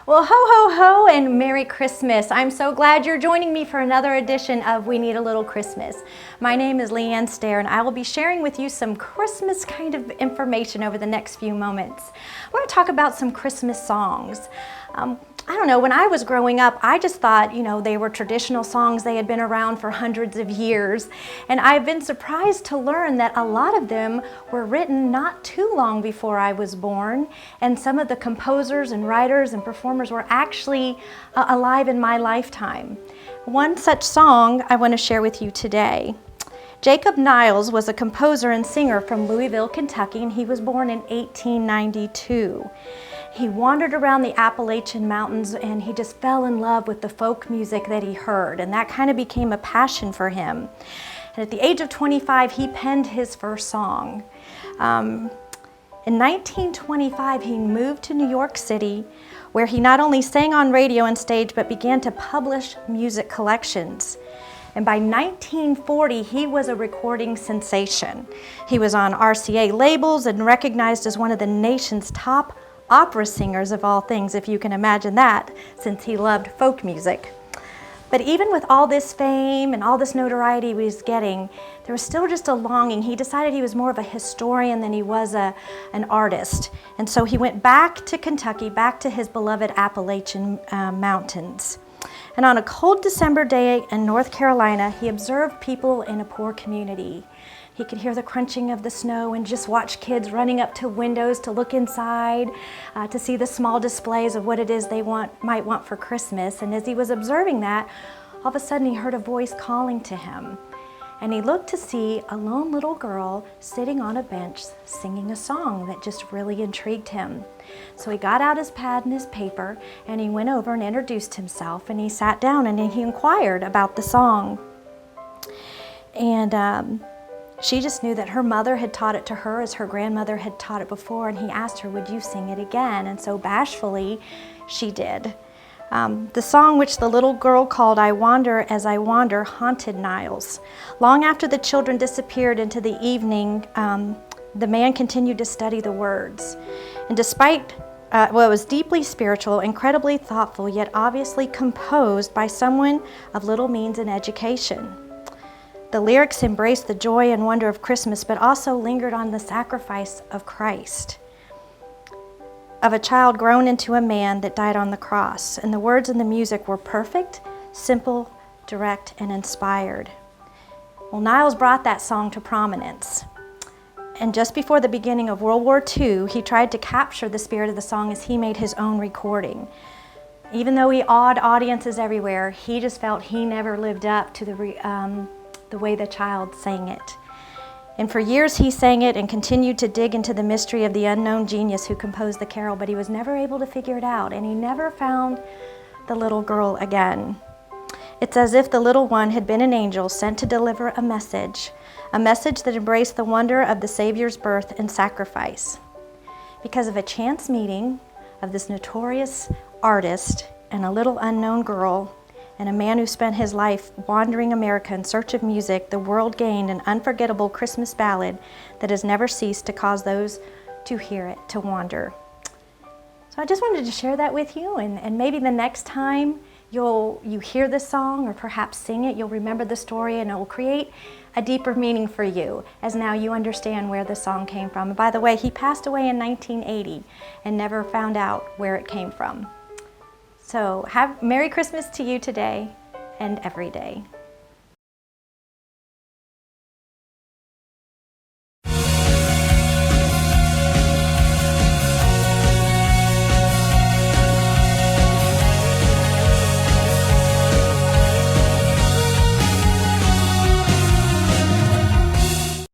Well, ho, ho, ho, and Merry Christmas. I'm so glad you're joining me for another edition of We Need a Little Christmas. My name is LeeAnn, and I will be sharing with you some Christmas kind of information over the next few moments. I want to talk about some Christmas songs. I don't know, when I was growing up, I just thought, they were traditional songs. They had been around for hundreds of years. And I've been surprised to learn that a lot of them were written not too long before I was born. And some of the composers and writers and performers were actually alive in my lifetime. One such song I want to share with you today. Jacob Niles was a composer and singer from Louisville, Kentucky, and he was born in 1892. He wandered around the Appalachian Mountains and he just fell in love with the folk music that he heard, and that kind of became a passion for him. And at the age of 25, he penned his first song. In 1925, he moved to New York City, where he not only sang on radio and stage, but began to publish music collections. And by 1940, he was a recording sensation. He was on RCA labels and recognized as one of the nation's top opera singers of all things, if you can imagine that, since he loved folk music. But even with all this fame and all this notoriety he was getting, there was still just a longing. He decided he was more of a historian than he was an artist. And so he went back to Kentucky, back to his beloved Appalachian mountains. And on a cold December day in North Carolina, he observed people in a poor community. He could hear the crunching of the snow and just watch kids running up to windows to look inside, to see the small displays of what it is they might want for Christmas. And as he was observing that, all of a sudden he heard a voice calling to him. And he looked to see a lone little girl sitting on a bench singing a song that just really intrigued him. So he got out his pad and his paper and he went over and introduced himself, and he sat down and he inquired about the song. And she just knew that her mother had taught it to her as her grandmother had taught it before, and he asked her, would you sing it again? And so bashfully, she did. The song, which the little girl called I Wander As I Wander, haunted Niles. Long after the children disappeared into the evening, the man continued to study the words. And despite, it was deeply spiritual, incredibly thoughtful, yet obviously composed by someone of little means and education. The lyrics embraced the joy and wonder of Christmas, but also lingered on the sacrifice of Christ, of a child grown into a man that died on the cross. And the words and the music were perfect, simple, direct, and inspired. Well, Niles brought that song to prominence. And just before the beginning of World War II, he tried to capture the spirit of the song as he made his own recording. Even though he awed audiences everywhere, he just felt he never lived up to the way the child sang it. And for years he sang it and continued to dig into the mystery of the unknown genius who composed the carol, but he was never able to figure it out, and he never found the little girl again. It's as if the little one had been an angel sent to deliver a message that embraced the wonder of the Savior's birth and sacrifice. Because of a chance meeting of this notorious artist and a little unknown girl, and a man who spent his life wandering America in search of music, the world gained an unforgettable Christmas ballad that has never ceased to cause those to hear it to wander. So I just wanted to share that with you, and maybe the next time you hear this song or perhaps sing it, you'll remember the story and it will create a deeper meaning for you, as now you understand where the song came from. And by the way, he passed away in 1980 and never found out where it came from. So have Merry Christmas to you today and every day.